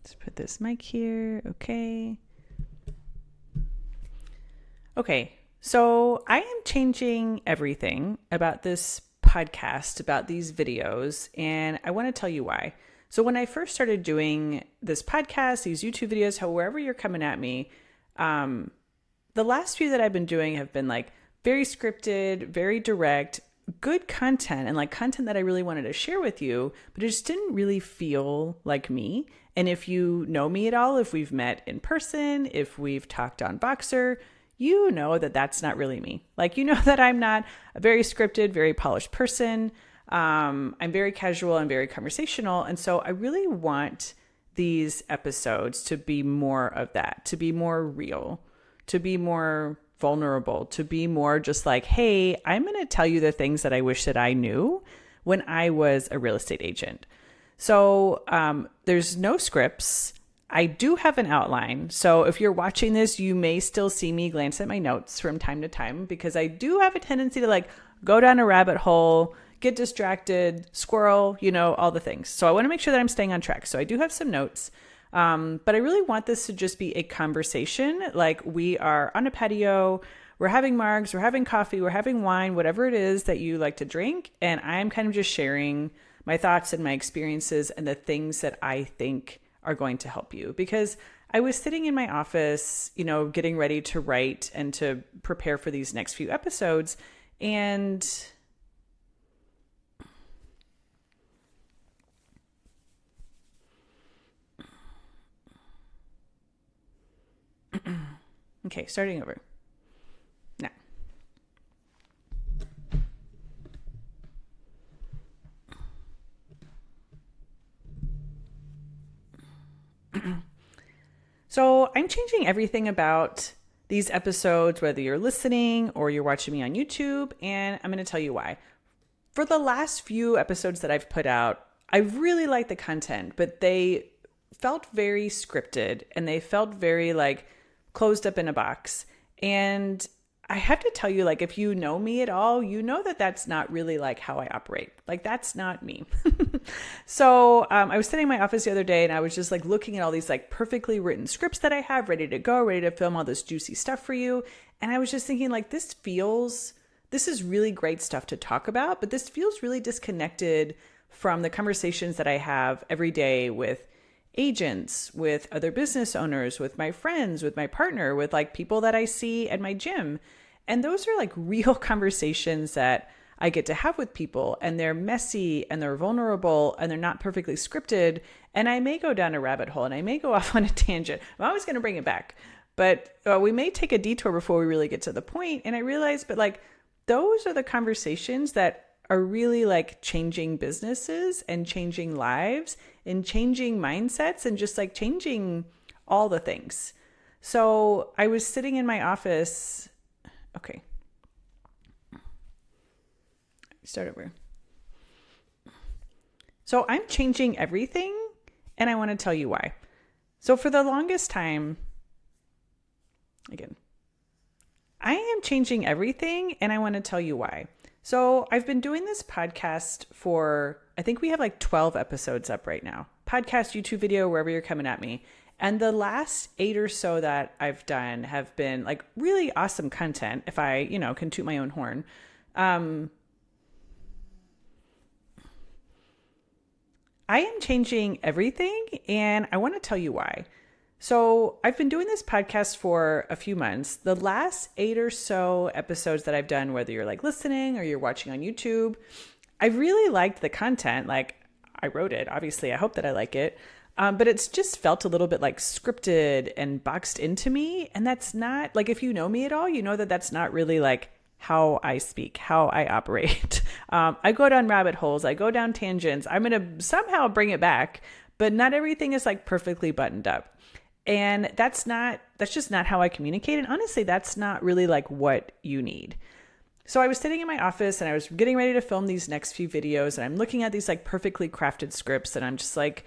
Let's put this mic here. Okay. Okay. So I am changing everything about this podcast, about these videos, and I want to tell you why. So when I first started doing this podcast, these YouTube videos, however you're coming at me, the last few that I've been doing have been like very scripted, very direct, good content, and like content that I really wanted to share with you, but it just didn't really feel like me. And if you know me at all, if we've met in person, if we've talked on Boxer, you know that that's not really me. Like, you know that I'm not a very scripted, very polished person. I'm very casual, I'm very conversational. And so I really want these episodes to be more of that, to be more real, to be more vulnerable, to be more just like, hey, I'm going to tell you the things that I wish that I knew when I was a real estate agent. So there's no scripts. I do have an outline. So if you're watching this, you may still see me glance at my notes from time to time because I do have a tendency to like go down a rabbit hole, get distracted, squirrel, all the things. So I want to make sure that I'm staying on track. So I do have some notes. But I really want this to just be a conversation. Like we are on a patio, we're having margs, we're having coffee, we're having wine, whatever it is that you like to drink. And I'm kind of just sharing my thoughts and my experiences and the things that I think are going to help you. Because I was sitting in my office, getting ready to write and to prepare for these next few episodes. And okay, starting over. Now. So I'm changing everything about these episodes, whether you're listening or you're watching me on YouTube, and I'm going to tell you why. For the last few episodes that I've put out, I really liked the content, but they felt very scripted and they felt very like closed up in a box. And I have to tell you, like, if you know me at all, you know that that's not really like how I operate. Like, that's not me. So I was sitting in my office the other day and I was just like looking at all these like perfectly written scripts that I have ready to go, ready to film all this juicy stuff for you. And I was just thinking like, this is really great stuff to talk about, but this feels really disconnected from the conversations that I have every day with agents, with other business owners, with my friends, with my partner, with like people that I see at my gym. And those are like real conversations that I get to have with people, and they're messy and they're vulnerable and they're not perfectly scripted. And I may go down a rabbit hole and I may go off on a tangent. I'm always going to bring it back, but we may take a detour before we really get to the point. And I realized, but like, those are the conversations that are really like changing businesses and changing lives and changing mindsets and just like changing all the things. So I was sitting in my office. Okay. Start over. So I'm changing everything and I want to tell you why. So for the longest time, again, I am changing everything and I want to tell you why. So I've been doing this podcast for, I think we have like 12 episodes up right now. Podcast, YouTube video, wherever you're coming at me. And the last 8 or so that I've done have been like really awesome content, if I, can toot my own horn. I am changing everything and I want to tell you why. So I've been doing this podcast for a few months. The last 8 or so episodes that I've done, whether you're like listening or you're watching on YouTube, I really liked the content. Like I wrote it, obviously, I hope that I like it. But it's just felt a little bit like scripted and boxed into me. And that's not like, if you know me at all, you know that that's not really like how I speak, how I operate. I go down rabbit holes. I go down tangents. I'm going to somehow bring it back, but not everything is like perfectly buttoned up. And that's just not how I communicate. And honestly, that's not really like what you need. So I was sitting in my office and I was getting ready to film these next few videos and I'm looking at these like perfectly crafted scripts and I'm just like,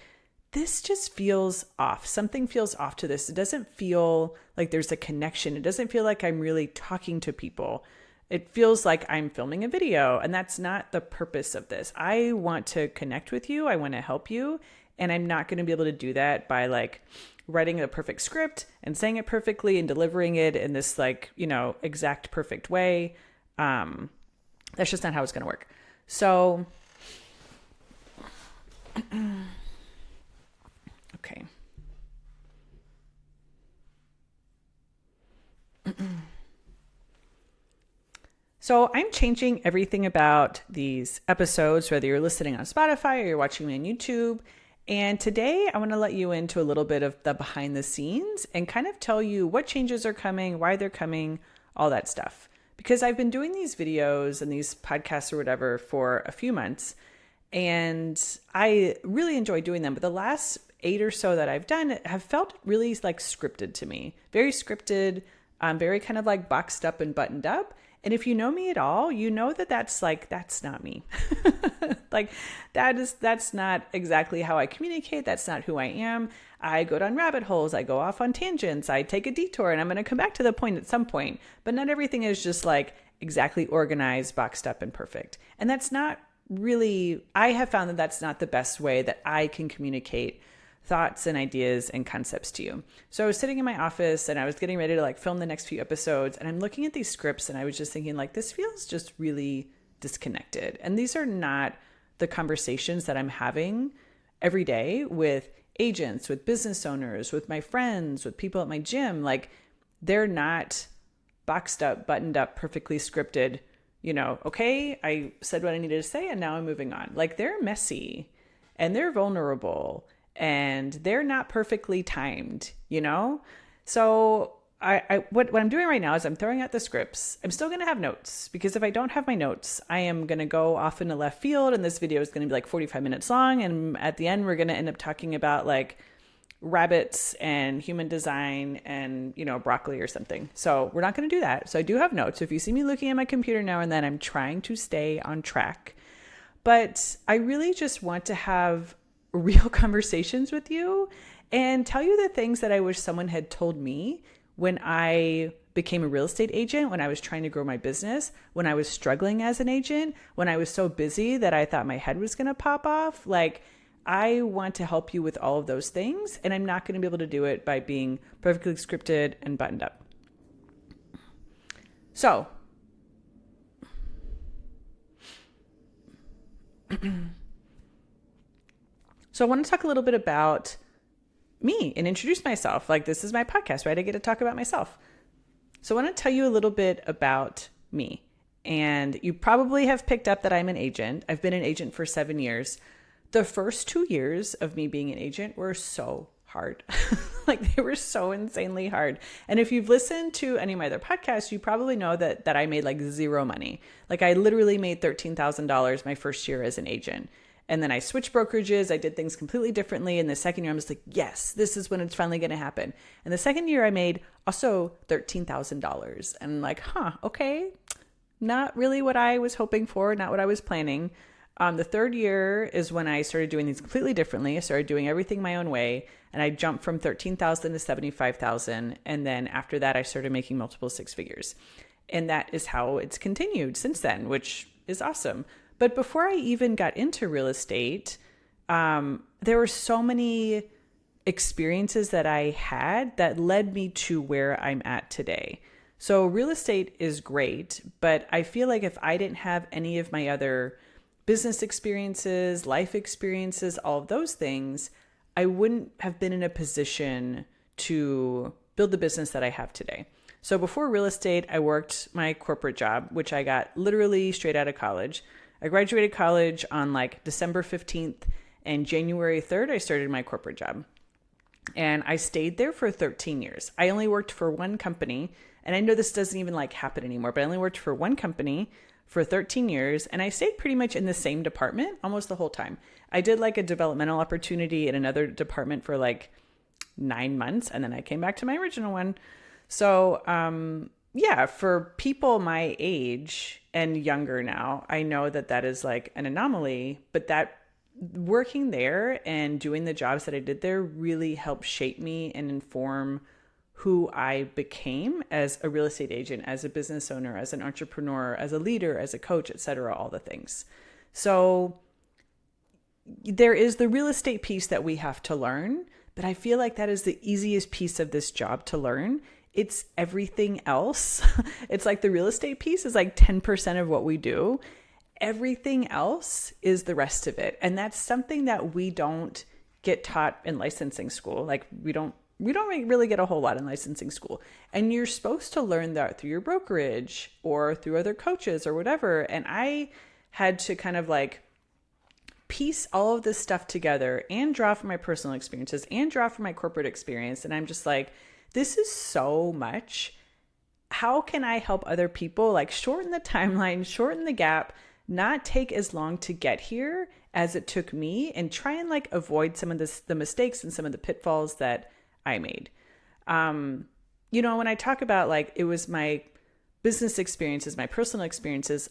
this just feels off. Something feels off to this. It doesn't feel like there's a connection. It doesn't feel like I'm really talking to people. It feels like I'm filming a video, and that's not the purpose of this. I want to connect with you. I want to help you. And I'm not going to be able to do that by like writing a perfect script and saying it perfectly and delivering it in this like, exact perfect way. That's just not how it's going to work. So, okay. So I'm changing everything about these episodes, whether you're listening on Spotify or you're watching me on YouTube. And today I want to let you into a little bit of the behind the scenes and kind of tell you what changes are coming, why they're coming, all that stuff. Because I've been doing these videos and these podcasts or whatever for a few months, and I really enjoy doing them. But the last 8 or so that I've done have felt really like scripted to me, very scripted, very kind of like boxed up and buttoned up. And if you know me at all, you know that that's not me. Like that's not exactly how I communicate. That's not who I am. I go down rabbit holes. I go off on tangents. I take a detour, and I'm going to come back to the point at some point. But not everything is just like exactly organized, boxed up, and perfect. And that's not really, I have found that that's not the best way that I can communicate thoughts and ideas and concepts to you. So I was sitting in my office and I was getting ready to like film the next few episodes, and I'm looking at these scripts and I was just thinking like, this feels just really disconnected. And these are not the conversations that I'm having every day with agents, with business owners, with my friends, with people at my gym. Like, they're not boxed up, buttoned up, perfectly scripted, okay, I said what I needed to say and now I'm moving on. Like, they're messy and they're vulnerable and they're not perfectly timed, So what I'm doing right now is I'm throwing out the scripts. I'm still going to have notes, because if I don't have my notes, I am going to go off into left field, and this video is going to be like 45 minutes long. And at the end, we're going to end up talking about like rabbits and human design and, broccoli or something. So we're not going to do that. So I do have notes. So if you see me looking at my computer now and then, I'm trying to stay on track. But I really just want to have real conversations with you and tell you the things that I wish someone had told me when I became a real estate agent, when I was trying to grow my business, when I was struggling as an agent, when I was so busy that I thought my head was going to pop off. Like, I want to help you with all of those things, and I'm not going to be able to do it by being perfectly scripted and buttoned up. So, I want to talk a little bit about me and introduce myself. Like, this is my podcast, right? I get to talk about myself. So I want to tell you a little bit about me. And you probably have picked up that I'm an agent. I've been an agent for 7 years. The first 2 years of me being an agent were so hard. Like, they were so insanely hard. And if you've listened to any of my other podcasts, you probably know that I made like zero money. Like, I literally made $13,000 my first year as an agent. And then I switched brokerages. I did things completely differently. And the second year, I was like, yes, this is when it's finally going to happen. And the second year, I made also $13,000. And I'm like, okay, not really what I was hoping for, not what I was planning. The third year is when I started doing things completely differently. I started doing everything my own way. And I jumped from $13,000 to $75,000. And then after that, I started making multiple six figures. And that is how it's continued since then, which is awesome. But before I even got into real estate, there were so many experiences that I had that led me to where I'm at today. So real estate is great, but I feel like if I didn't have any of my other business experiences, life experiences, all of those things, I wouldn't have been in a position to build the business that I have today. So before real estate, I worked my corporate job, which I got literally straight out of college. I graduated college on like December 15th, and January 3rd, I started my corporate job. And I stayed there for 13 years. I only worked for one company, and I know this doesn't even like happen anymore, but I only worked for one company for 13 years, and I stayed pretty much in the same department almost the whole time. I did like a developmental opportunity in another department for like 9 months, and then I came back to my original one. So, yeah, for people my age and younger now, I know that is like an anomaly, but that working there and doing the jobs that I did there really helped shape me and inform who I became as a real estate agent, as a business owner, as an entrepreneur, as a leader, as a coach, etc., all the things. So there is the real estate piece that we have to learn, but I feel like that is the easiest piece of this job to learn. It's everything else. It's like the real estate piece is like 10% of what we do. Everything else is the rest of it. And that's something that we don't get taught in licensing school. Like we don't really get a whole lot in licensing school. And you're supposed to learn that through your brokerage or through other coaches or whatever. And I had to kind of like piece all of this stuff together and draw from my personal experiences and draw from my corporate experience. And I'm just like, this is so much. How can I help other people like shorten the timeline, shorten the gap, not take as long to get here as it took me, and try and like avoid some of the mistakes and some of the pitfalls that I made. When I talk about like, it was my business experiences, my personal experiences,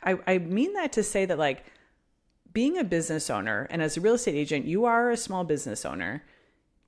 I mean that to say that like being a business owner, and as a real estate agent, you are a small business owner.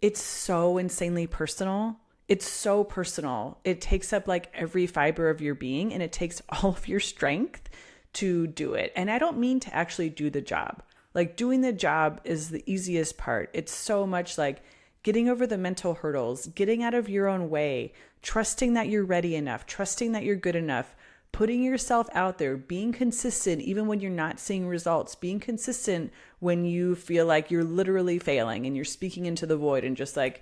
It's so insanely personal. It's so personal. It takes up like every fiber of your being, and it takes all of your strength to do it. And I don't mean to actually do the job. Like doing the job is the easiest part. It's so much like getting over the mental hurdles, getting out of your own way, trusting that you're ready enough, trusting that you're good enough, putting yourself out there, being consistent even when you're not seeing results, being consistent when you feel like you're literally failing and you're speaking into the void, and just like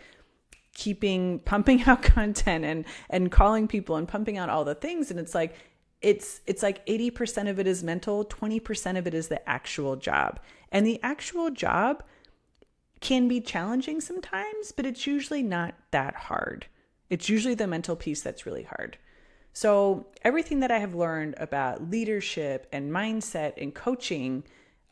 pumping out content and calling people and pumping out all the things. And it's like 80% of it is mental, 20% of it is the actual job. And the actual job can be challenging sometimes, but it's usually not that hard. It's usually the mental piece that's really hard. So everything that I have learned about leadership and mindset and coaching,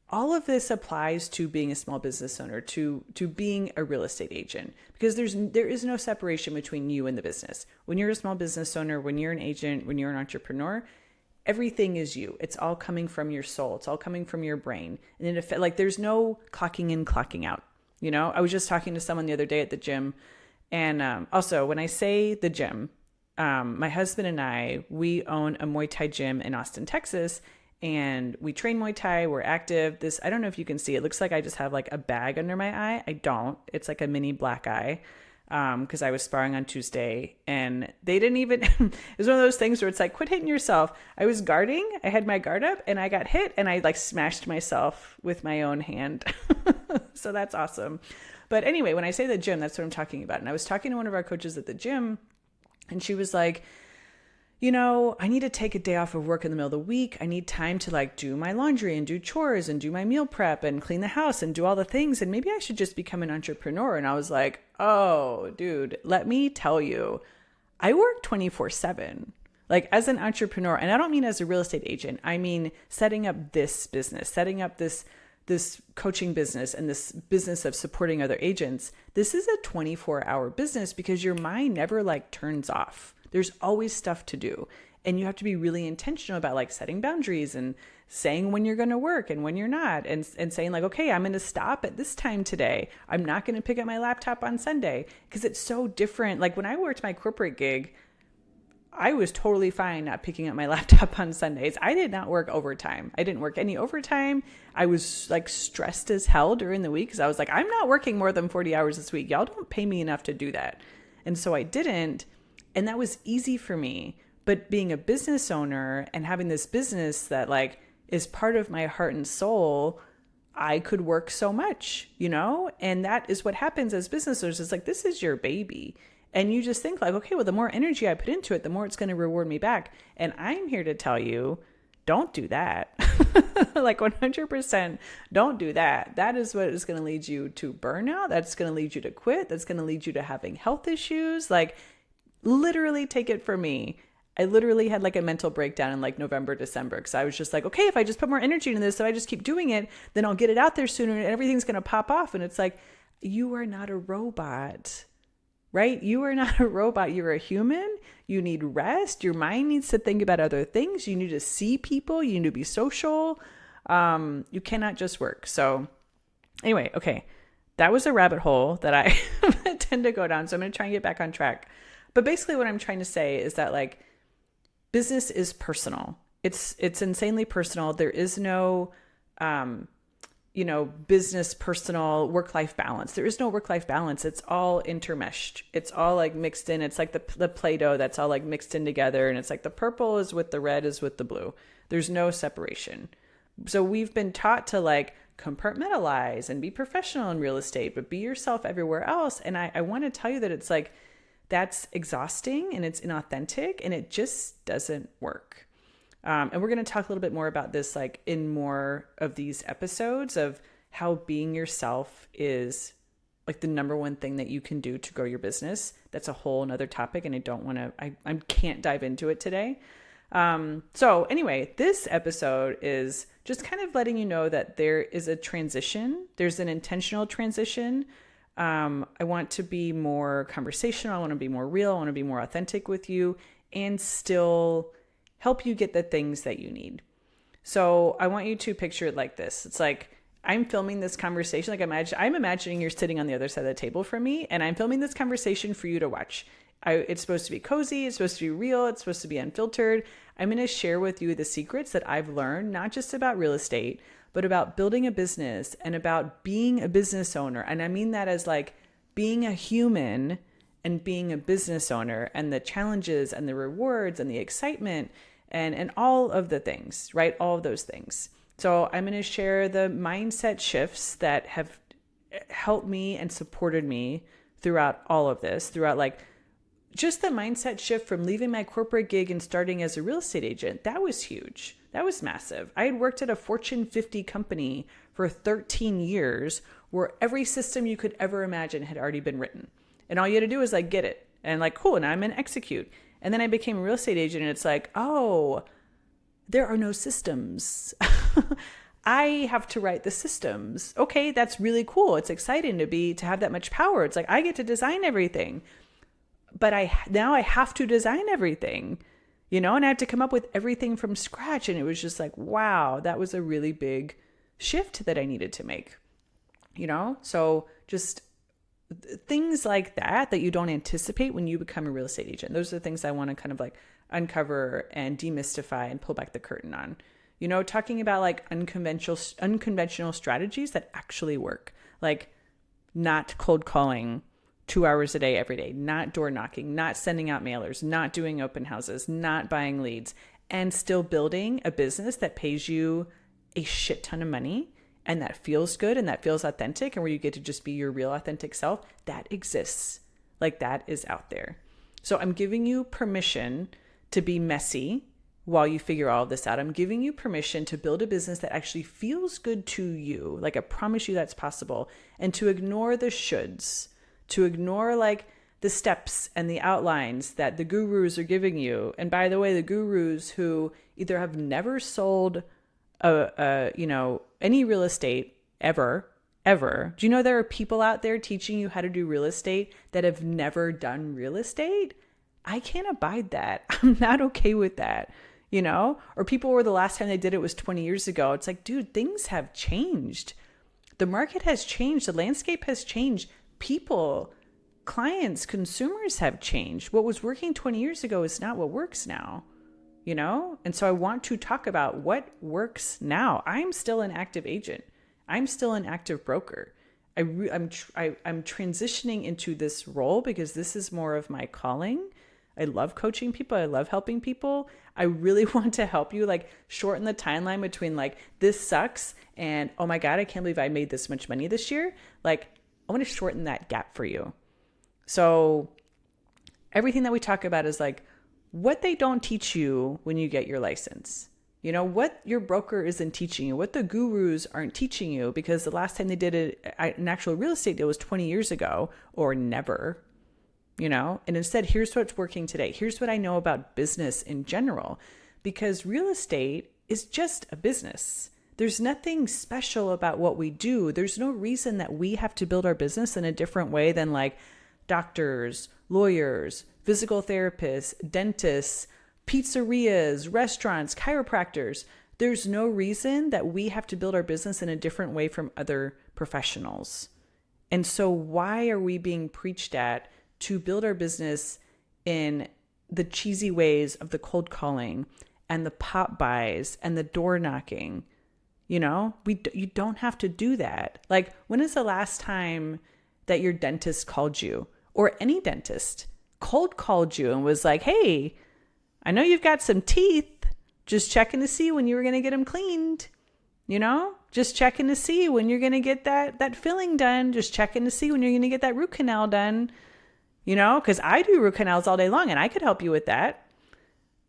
all of this applies to being a small business owner, to being a real estate agent, because there is no separation between you and the business. When you're a small business owner, when you're an agent, when you're an entrepreneur, everything is you. It's all coming from your soul. It's all coming from your brain. And like there's no clocking in, clocking out. I was just talking to someone the other day at the gym. And also when I say the gym, my husband and I, we own a Muay Thai gym in Austin, Texas, and we train Muay Thai. We're active. I don't know if you can see, it looks like I just have like a bag under my eye. I don't. It's like a mini black eye. Because I was sparring on Tuesday, and they didn't even, it was one of those things where it's like, quit hitting yourself. I was guarding, I had my guard up, and I got hit, and I like smashed myself with my own hand. So that's awesome. But anyway, when I say the gym, that's what I'm talking about. And I was talking to one of our coaches at the gym, and she was like, I need to take a day off of work in the middle of the week. I need time to like do my laundry and do chores and do my meal prep and clean the house and do all the things. And maybe I should just become an entrepreneur. And I was like, oh, dude, let me tell you, I work 24/7, like as an entrepreneur. And I don't mean as a real estate agent. I mean, setting up this business, setting up this coaching business and this business of supporting other agents. This is a 24-hour business because your mind never like turns off. There's always stuff to do. And you have to be really intentional about like setting boundaries and saying when you're going to work and when you're not, and saying like, okay, I'm going to stop at this time today. I'm not going to pick up my laptop on Sunday, because it's so different. Like when I worked my corporate gig, I was totally fine not picking up my laptop on Sundays. I did not work overtime. I didn't work any overtime. I was like stressed as hell during the week because I was like, I'm not working more than 40 hours this week. Y'all don't pay me enough to do that. And so I didn't. And that was easy for me. But being a business owner and having this business that like is part of my heart and soul, I could work so much, And that is what happens as business owners. It's like, this is your baby. And you just think like, okay, well, the more energy I put into it, the more it's going to reward me back. And I'm here to tell you, don't do that. Like 100%, don't do that. That is what is going to lead you to burnout. That's going to lead you to quit. That's going to lead you to having health issues. Like literally, take it from me. I literally had like a mental breakdown in like November, December, because I was just like, okay, if I just put more energy into this, if I just keep doing it, then I'll get it out there sooner and everything's going to pop off. And it's like, you are not a robot, right? You are not a robot. You're a human. You need rest. Your mind needs to think about other things. You need to see people. You need to be social. You cannot just work. So anyway, okay. That was a rabbit hole that I tend to go down. So I'm going to try and get back on track. But basically what I'm trying to say is that like business is personal. It's insanely personal. There is no business, personal, work-life balance. There is no work-life balance. It's all intermeshed. It's all like mixed in. It's like the Play-Doh that's all like mixed in together. And it's like the purple is with the red is with the blue. There's no separation. So we've been taught to like compartmentalize and be professional in real estate, but be yourself everywhere else. And I want to tell you that it's like, that's exhausting and it's inauthentic and it just doesn't work. And we're going to talk a little bit more about this, like in more of these episodes of how being yourself is like the number one thing that you can do to grow your business. That's a whole nother topic. And I can't dive into it today. So anyway, this episode is just kind of letting you know that there is a transition. There's an intentional transition. I want to be more conversational. I want to be more real. I want to be more authentic with you and still help you get the things that you need. So I want you to picture it like this. It's like I'm filming this conversation. Like I'm imagining you're sitting on the other side of the table from me and I'm filming this conversation for you to watch. It's supposed to be cozy. It's supposed to be real. It's supposed to be unfiltered. I'm going to share with you the secrets that I've learned, not just about real estate, but about building a business and about being a business owner. And I mean that as like being a human and being a business owner and the challenges and the rewards and the excitement and all of the things, right? All of those things. So I'm going to share the mindset shifts that have helped me and supported me throughout all of this, throughout like just the mindset shift from leaving my corporate gig and starting as a real estate agent. That was huge. That was massive. I had worked at a Fortune 50 company for 13 years where every system you could ever imagine had already been written. And all you had to do was like get it and like, cool. And I'm going to execute. And then I became a real estate agent and it's like, oh, there are no systems. I have to write the systems. Okay, that's really cool. It's exciting to have that much power. It's like I get to design everything. But now I have to design everything, and I had to come up with everything from scratch. And it was just like, wow, that was a really big shift that I needed to make, So just things like that you don't anticipate when you become a real estate agent. Those are the things I want to kind of like uncover and demystify and pull back the curtain on, talking about like unconventional strategies that actually work, like not cold calling 2 hours a day, every day, not door knocking, not sending out mailers, not doing open houses, not buying leads, and still building a business that pays you a shit ton of money and that feels good and that feels authentic and where you get to just be your real authentic self. That exists. Like that is out there. So I'm giving you permission to be messy while you figure all of this out. I'm giving you permission to build a business that actually feels good to you. Like I promise you that's possible. And to ignore the shoulds, to ignore like the steps and the outlines that the gurus are giving you. And by the way, the gurus who either have never sold any real estate ever. Do you know there are people out there teaching you how to do real estate that have never done real estate? I can't abide that. I'm not okay with that, or people where the last time they did it was 20 years ago. It's like, dude, things have changed. The market has changed. The landscape has changed. People, clients, consumers have changed. What was working 20 years ago is not what works now, And so I want to talk about what works now. I'm still an active agent. I'm still an active broker. I'm transitioning into this role because this is more of my calling. I love coaching people. I love helping people. I really want to help you like shorten the timeline between like this sucks and oh my God, I can't believe I made this much money this year. Like I want to shorten that gap for you. So everything that we talk about is like what they don't teach you when you get your license. What your broker isn't teaching you, what the gurus aren't teaching you, because the last time they did an actual real estate deal was 20 years ago or never, and instead, here's what's working today. Here's what I know about business in general, because real estate is just a business. There's nothing special about what we do. There's no reason that we have to build our business in a different way than like doctors, lawyers, physical therapists, dentists, pizzerias, restaurants, chiropractors. There's no reason that we have to build our business in a different way from other professionals. And so why are we being preached at to build our business in the cheesy ways of the cold calling and the pop buys and the door knocking? You don't have to do that. Like, when is the last time that your dentist called you, or any dentist cold called you and was like, hey, I know you've got some teeth, just checking to see when you were going to get them cleaned, just checking to see when you're going to get that filling done, just checking to see when you're going to get that root canal done, because I do root canals all day long and I could help you with that.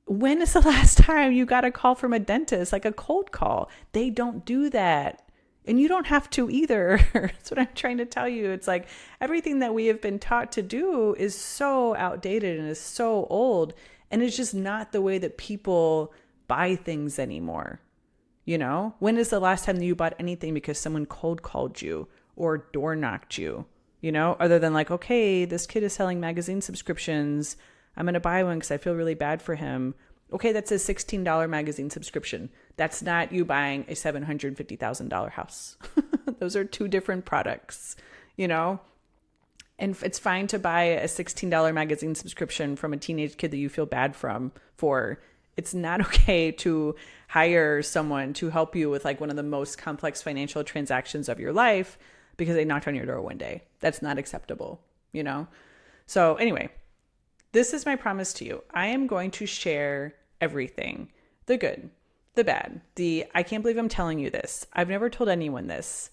When is the last time you got a call from a dentist, like a cold call? They don't do that. And you don't have to either. That's what I'm trying to tell you. It's like everything that we have been taught to do is so outdated and is so old. And it's just not the way that people buy things anymore. When is the last time that you bought anything because someone cold called you or door knocked you, other than like, okay, this kid is selling magazine subscriptions. I'm going to buy one because I feel really bad for him. Okay, that's a $16 magazine subscription. That's not you buying a $750,000 house. Those are two different products, And it's fine to buy a $16 magazine subscription from a teenage kid that you feel bad for. It's not okay to hire someone to help you with like one of the most complex financial transactions of your life because they knocked on your door one day. That's not acceptable, So anyway, this is my promise to you. I am going to share everything, the good, the bad, I can't believe I'm telling you this. I've never told anyone this.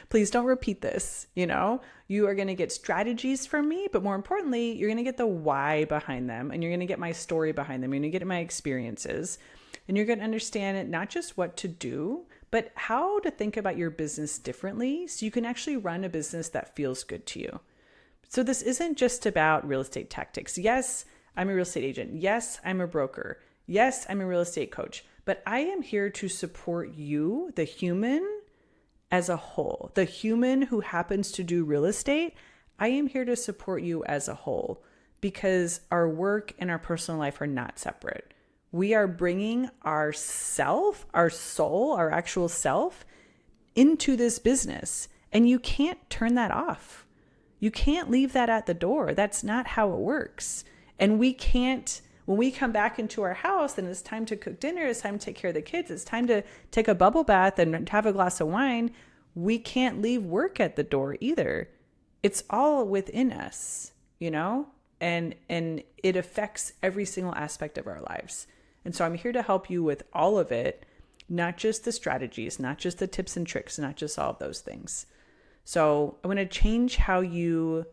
Please don't repeat this. You are going to get strategies from me, but more importantly, you're going to get the why behind them, and you're going to get my story behind them. You're going to get my experiences, and you're going to understand not just what to do, but how to think about your business differently so you can actually run a business that feels good to you. So this isn't just about real estate tactics. Yes, I'm a real estate agent. Yes, I'm a broker. Yes, I'm a real estate coach, but I am here to support you, the human, as a whole. The human who happens to do real estate, I am here to support you as a whole because our work and our personal life are not separate. We are bringing our self, our soul, our actual self into this business, and you can't turn that off. You can't leave that at the door. That's not how it works. And we can't, when we come back into our house and it's time to cook dinner, it's time to take care of the kids, it's time to take a bubble bath and have a glass of wine, we can't leave work at the door either. It's all within us, and it affects every single aspect of our lives. And so I'm here to help you with all of it, not just the strategies, not just the tips and tricks, not just all of those things. So I want to change how you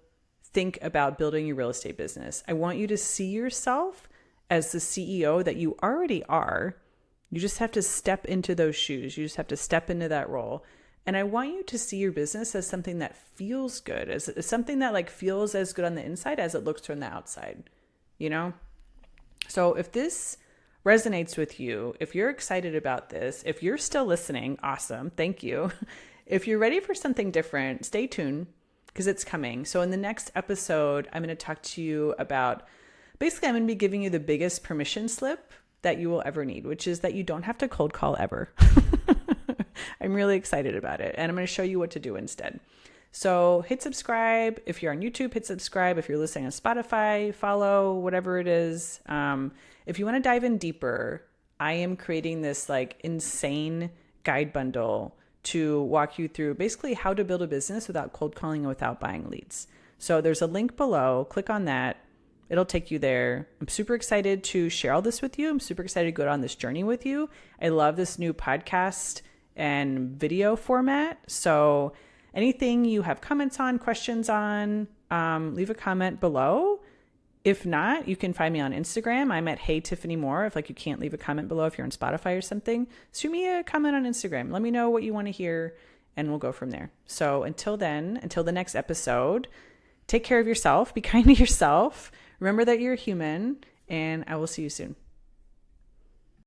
think about building your real estate business. I want you to see yourself as the CEO that you already are. You just have to step into those shoes. You just have to step into that role. And I want you to see your business as something that feels good, as something that like feels as good on the inside as it looks from the outside, So if this resonates with you, if you're excited about this, if you're still listening, awesome. Thank you. If you're ready for something different, stay tuned because it's coming. So in the next episode, I'm going to talk to you about, basically I'm going to be giving you the biggest permission slip that you will ever need, which is that you don't have to cold call ever. I'm really excited about it. And I'm going to show you what to do instead. So hit subscribe. If you're on YouTube, hit subscribe. If you're listening on Spotify, follow, whatever it is. If you want to dive in deeper, I am creating this like insane guide bundle to walk you through basically how to build a business without cold calling and without buying leads. So there's a link below. Click on that. It'll take you there. I'm super excited to share all this with you. I'm super excited to go on this journey with you. I love this new podcast and video format. So anything you have comments on, questions on, leave a comment below. If not, you can find me on Instagram. I'm at Hey Tiffany Moore. If like you can't leave a comment below, if you're on Spotify or something, shoot me a comment on Instagram. Let me know what you want to hear and we'll go from there. So until then, until the next episode, take care of yourself, be kind to yourself. Remember that you're human, and I will see you soon.